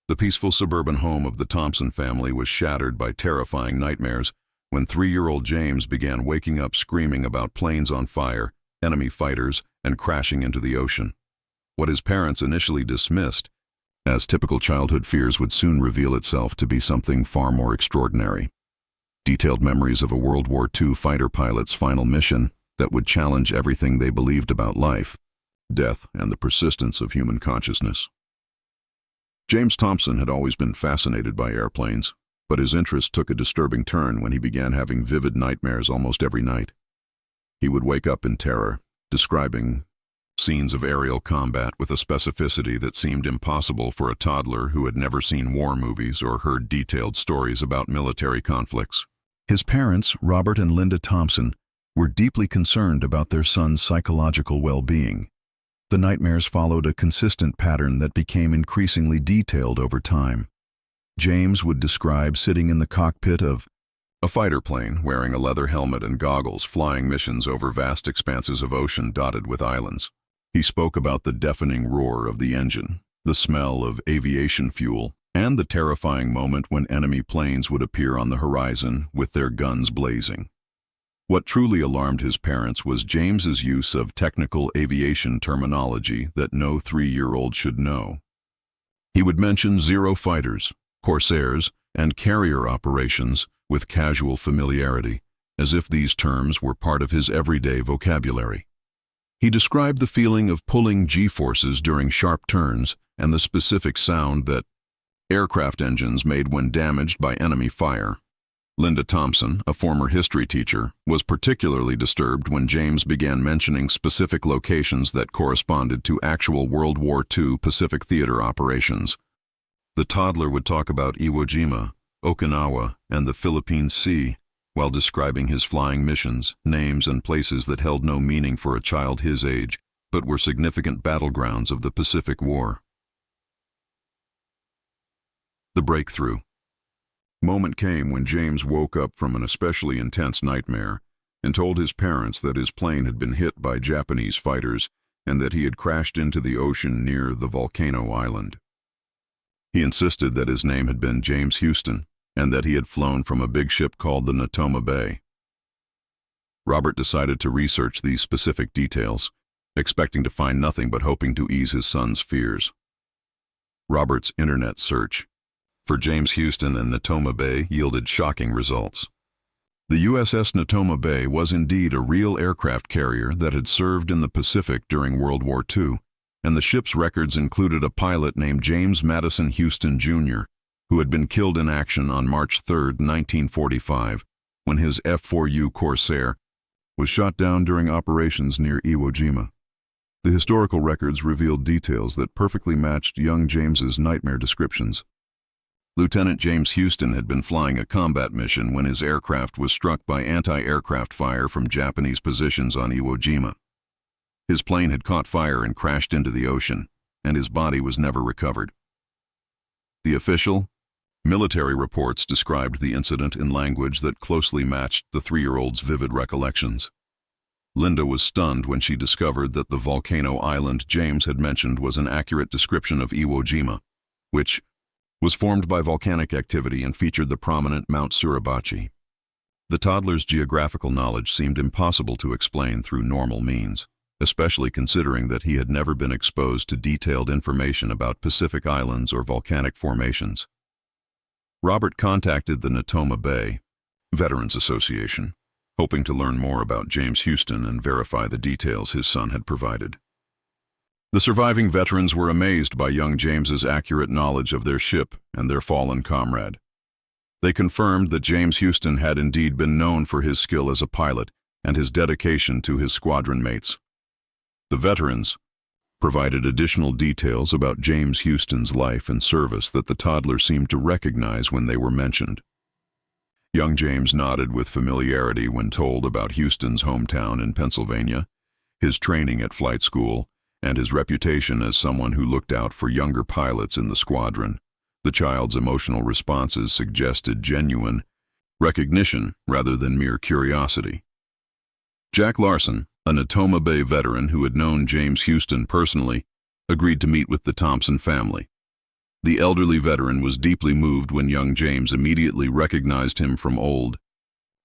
The peaceful suburban home of the Thompson family was shattered by terrifying nightmares when 3-year-old James began waking up screaming about planes on fire, enemy fighters, and crashing into the ocean. What his parents initially dismissed as typical childhood fears would soon reveal itself to be something far more extraordinary. Detailed memories of a World War II fighter pilot's final mission that would challenge everything they believed about life, death, and the persistence of human consciousness. James Thompson had always been fascinated by airplanes, but his interest took a disturbing turn when he began having vivid nightmares almost every night. He would wake up in terror, describing scenes of aerial combat with a specificity that seemed impossible for a toddler who had never seen war movies or heard detailed stories about military conflicts. His parents, Robert and Linda Thompson, were deeply concerned about their son's psychological well-being. The nightmares followed a consistent pattern that became increasingly detailed over time. James would describe sitting in the cockpit of a fighter plane, wearing a leather helmet and goggles, flying missions over vast expanses of ocean dotted with islands. He spoke about the deafening roar of the engine, the smell of aviation fuel, and the terrifying moment when enemy planes would appear on the horizon with their guns blazing. What truly alarmed his parents was James's use of technical aviation terminology that no 3-year-old should know. He would mention Zero fighters, Corsairs, and carrier operations with casual familiarity, as if these terms were part of his everyday vocabulary. He described the feeling of pulling G-forces during sharp turns and the specific sound that aircraft engines made when damaged by enemy fire. Linda Thompson, a former history teacher, was particularly disturbed when James began mentioning specific locations that corresponded to actual World War II Pacific Theater operations. The toddler would talk about Iwo Jima, Okinawa, and the Philippine Sea, while describing his flying missions, names, and places that held no meaning for a child his age, but were significant battlegrounds of the Pacific War. The breakthrough moment came when James woke up from an especially intense nightmare and told his parents that his plane had been hit by Japanese fighters and that he had crashed into the ocean near the volcano island. He insisted that his name had been James Houston and that he had flown from a big ship called the Natoma Bay. Robert decided to research these specific details, expecting to find nothing but hoping to ease his son's fears. Robert's internet search for James Houston and Natoma Bay yielded shocking results. The USS Natoma Bay was indeed a real aircraft carrier that had served in the Pacific during World War II, and the ship's records included a pilot named James Madison Houston, Jr., who had been killed in action on March 3, 1945, when his F-4U Corsair was shot down during operations near Iwo Jima. The historical records revealed details that perfectly matched young James's nightmare descriptions. Lieutenant James Houston had been flying a combat mission when his aircraft was struck by anti-aircraft fire from Japanese positions on Iwo Jima. His plane had caught fire and crashed into the ocean, and his body was never recovered. The official, military reports described the incident in language that closely matched the 3-year-old's vivid recollections. Linda was stunned when she discovered that the volcano island James had mentioned was an accurate description of Iwo Jima, which was formed by volcanic activity and featured the prominent Mount Suribachi. The toddler's geographical knowledge seemed impossible to explain through normal means, especially considering that he had never been exposed to detailed information about Pacific islands or volcanic formations. Robert contacted the Natoma Bay Veterans Association, hoping to learn more about James Houston and verify the details his son had provided. The surviving veterans were amazed by young James's accurate knowledge of their ship and their fallen comrade. They confirmed that James Houston had indeed been known for his skill as a pilot and his dedication to his squadron mates. The veterans provided additional details about James Houston's life and service that the toddler seemed to recognize when they were mentioned. Young James nodded with familiarity when told about Houston's hometown in Pennsylvania, his training at flight school, and his reputation as someone who looked out for younger pilots in the squadron. The child's emotional responses suggested genuine recognition rather than mere curiosity. Jack Larson, a Natoma Bay veteran who had known James Houston personally, agreed to meet with the Thompson family. The elderly veteran was deeply moved when young James immediately recognized him from old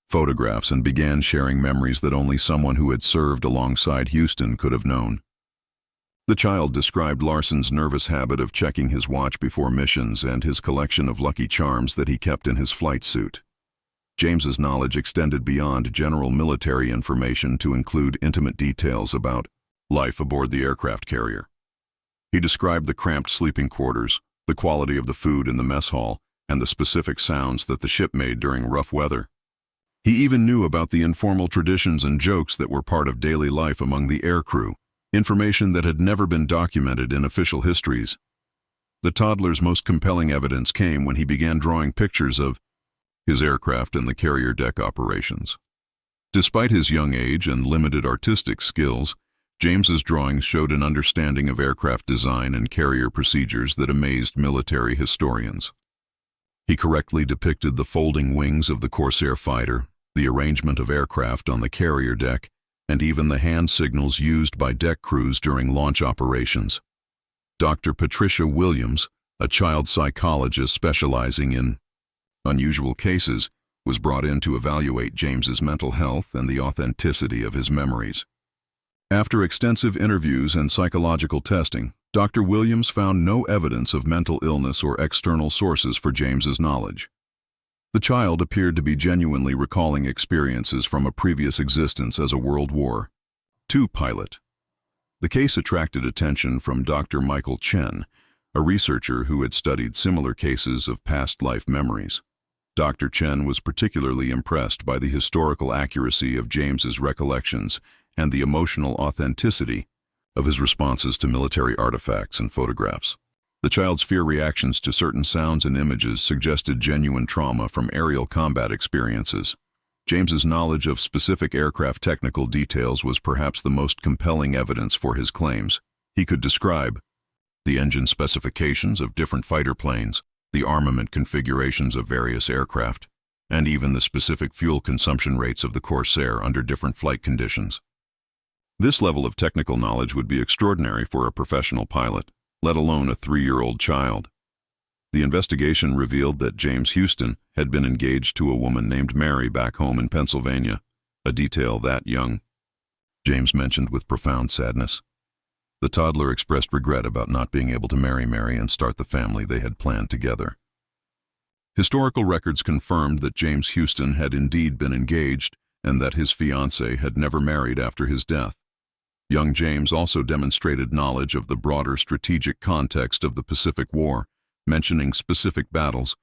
photographs and began sharing memories that only someone who had served alongside Houston could have known. The child described Larson's nervous habit of checking his watch before missions and his collection of Lucky Charms that he kept in his flight suit. James's knowledge extended beyond general military information to include intimate details about life aboard the aircraft carrier. He described the cramped sleeping quarters, the quality of the food in the mess hall, and the specific sounds that the ship made during rough weather. He even knew about the informal traditions and jokes that were part of daily life among the aircrew, information that had never been documented in official histories. The toddler's most compelling evidence came when he began drawing pictures of his aircraft and the carrier deck operations. Despite his young age and limited artistic skills, James's drawings showed an understanding of aircraft design and carrier procedures that amazed military historians. He correctly depicted the folding wings of the Corsair fighter, the arrangement of aircraft on the carrier deck, and even the hand signals used by deck crews during launch operations. Dr. Patricia Williams, a child psychologist specializing in unusual cases, was brought in to evaluate James's mental health and the authenticity of his memories. After extensive interviews and psychological testing, Dr. Williams found no evidence of mental illness or external sources for James's knowledge. The child appeared to be genuinely recalling experiences from a previous existence as a World War II pilot. The case attracted attention from Dr. Michael Chen, a researcher who had studied similar cases of past life memories. Dr. Chen was particularly impressed by the historical accuracy of James's recollections and the emotional authenticity of his responses to military artifacts and photographs. The child's fear reactions to certain sounds and images suggested genuine trauma from aerial combat experiences. James's knowledge of specific aircraft technical details was perhaps the most compelling evidence for his claims. He could describe the engine specifications of different fighter planes, the armament configurations of various aircraft, and even the specific fuel consumption rates of the Corsair under different flight conditions. This level of technical knowledge would be extraordinary for a professional pilot, let alone a 3-year-old child. The investigation revealed that James Houston had been engaged to a woman named Mary back home in Pennsylvania, a detail that young James mentioned with profound sadness. The toddler expressed regret about not being able to marry Mary and start the family they had planned together. Historical records confirmed that James Houston had indeed been engaged and that his fiancée had never married after his death. Young James also demonstrated knowledge of the broader strategic context of the Pacific War, mentioning specific battles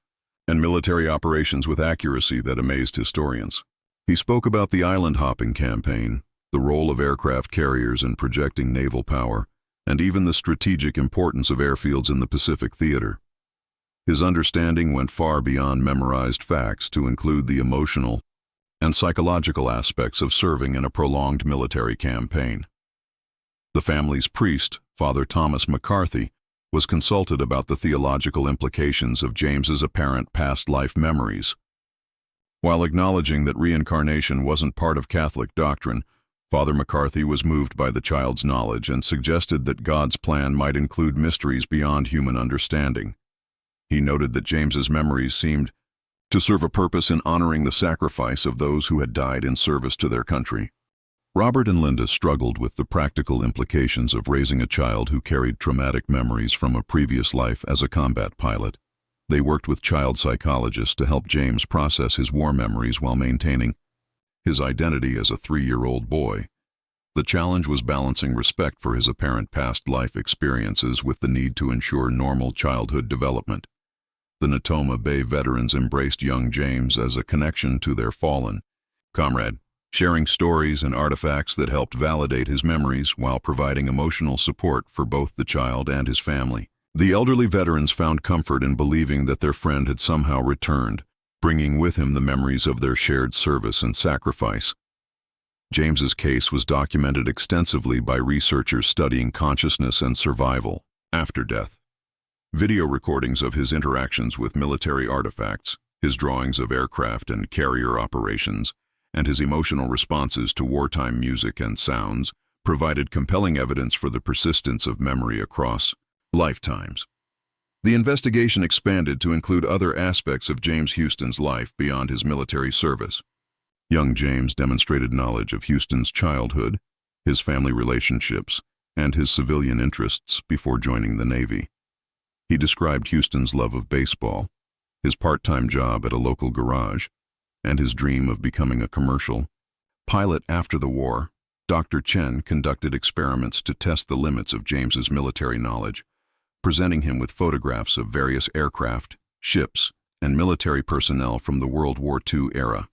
and military operations with accuracy that amazed historians. He spoke about the island-hopping campaign, the role of aircraft carriers in projecting naval power, and even the strategic importance of airfields in the Pacific theater. His understanding went far beyond memorized facts to include the emotional and psychological aspects of serving in a prolonged military campaign. The family's priest, Father Thomas McCarthy, was consulted about the theological implications of James's apparent past life memories. While acknowledging that reincarnation wasn't part of Catholic doctrine, Father McCarthy was moved by the child's knowledge and suggested that God's plan might include mysteries beyond human understanding. He noted that James's memories seemed to serve a purpose in honoring the sacrifice of those who had died in service to their country. Robert and Linda struggled with the practical implications of raising a child who carried traumatic memories from a previous life as a combat pilot. They worked with child psychologists to help James process his war memories while maintaining his identity as a 3-year-old boy. The challenge was balancing respect for his apparent past life experiences with the need to ensure normal childhood development. The Natoma Bay veterans embraced young James as a connection to their fallen comrade, sharing stories and artifacts that helped validate his memories while providing emotional support for both the child and his family. The elderly veterans found comfort in believing that their friend had somehow returned, bringing with him the memories of their shared service and sacrifice. James's case was documented extensively by researchers studying consciousness and survival after death. Video recordings of his interactions with military artifacts, his drawings of aircraft and carrier operations, and his emotional responses to wartime music and sounds provided compelling evidence for the persistence of memory across lifetimes. The investigation expanded to include other aspects of James Houston's life beyond his military service. Young James demonstrated knowledge of Houston's childhood, his family relationships, and his civilian interests before joining the Navy. He described Houston's love of baseball, his part-time job at a local garage, and his dream of becoming a commercial pilot. After the war, Dr. Chen conducted experiments to test the limits of James's military knowledge, presenting him with photographs of various aircraft, ships, and military personnel from the World War II era.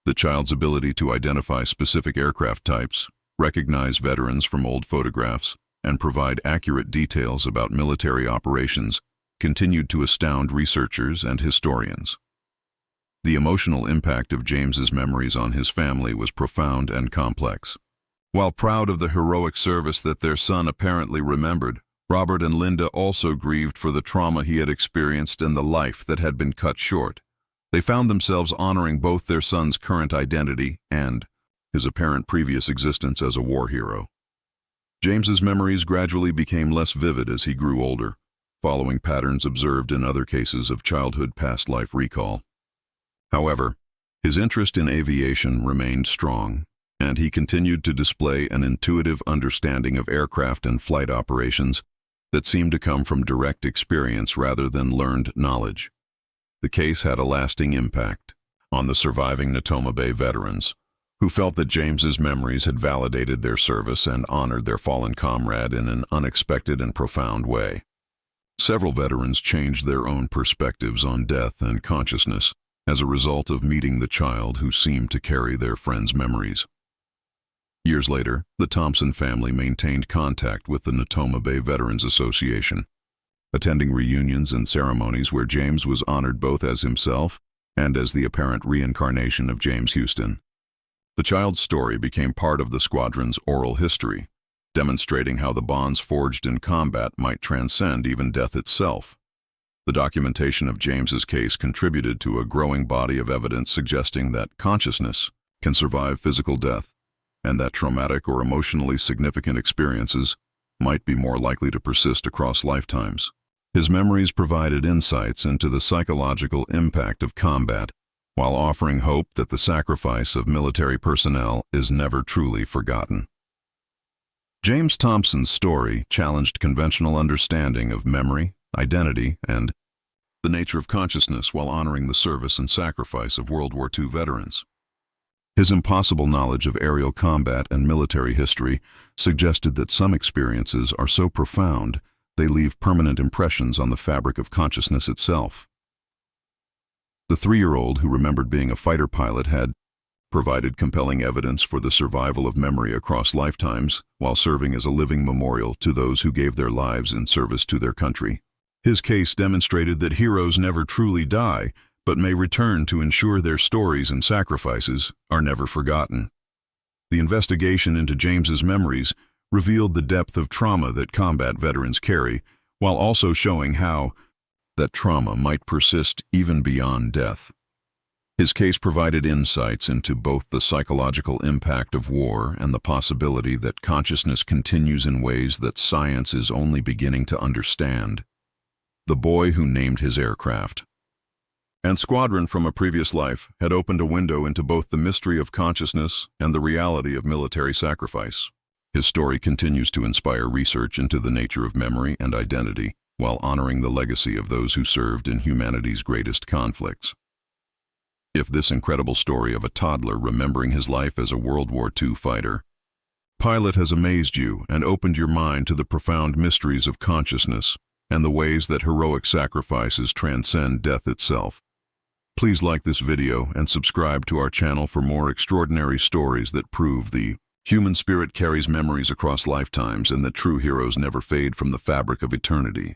The child's ability to identify specific aircraft types, recognize veterans from old photographs, and provide accurate details about military operations continued to astound researchers and historians. The emotional impact of James's memories on his family was profound and complex. While proud of the heroic service that their son apparently remembered, Robert and Linda also grieved for the trauma he had experienced and the life that had been cut short. They found themselves honoring both their son's current identity and his apparent previous existence as a war hero. James's memories gradually became less vivid as he grew older, following patterns observed in other cases of childhood past life recall. However, his interest in aviation remained strong, and he continued to display an intuitive understanding of aircraft and flight operations that seemed to come from direct experience rather than learned knowledge. The case had a lasting impact on the surviving Natoma Bay veterans, who felt that James's memories had validated their service and honored their fallen comrade in an unexpected and profound way. Several veterans changed their own perspectives on death and consciousness as a result of meeting the child who seemed to carry their friend's memories. Years later, the Thompson family maintained contact with the Natoma Bay Veterans Association, attending reunions and ceremonies where James was honored both as himself and as the apparent reincarnation of James Houston. The child's story became part of the squadron's oral history, demonstrating how the bonds forged in combat might transcend even death itself. The documentation of James's case contributed to a growing body of evidence suggesting that consciousness can survive physical death, and that traumatic or emotionally significant experiences might be more likely to persist across lifetimes. His memories provided insights into the psychological impact of combat, while offering hope that the sacrifice of military personnel is never truly forgotten. James Thompson's story challenged conventional understanding of memory, identity, and the nature of consciousness while honoring the service and sacrifice of World War II veterans. His impossible knowledge of aerial combat and military history suggested that some experiences are so profound they leave permanent impressions on the fabric of consciousness itself. The 3-year-old who remembered being a fighter pilot had provided compelling evidence for the survival of memory across lifetimes while serving as a living memorial to those who gave their lives in service to their country. His case demonstrated that heroes never truly die, but may return to ensure their stories and sacrifices are never forgotten. The investigation into James's memories revealed the depth of trauma that combat veterans carry, while also showing how that trauma might persist even beyond death. His case provided insights into both the psychological impact of war and the possibility that consciousness continues in ways that science is only beginning to understand. The boy who named his aircraft and Squadron from a previous life had opened a window into both the mystery of consciousness and the reality of military sacrifice. His story continues to inspire research into the nature of memory and identity, while honoring the legacy of those who served in humanity's greatest conflicts. If this incredible story of a toddler remembering his life as a World War II fighter pilot has amazed you and opened your mind to the profound mysteries of consciousness and the ways that heroic sacrifices transcend death itself, please like this video and subscribe to our channel for more extraordinary stories that prove the human spirit carries memories across lifetimes and that true heroes never fade from the fabric of eternity.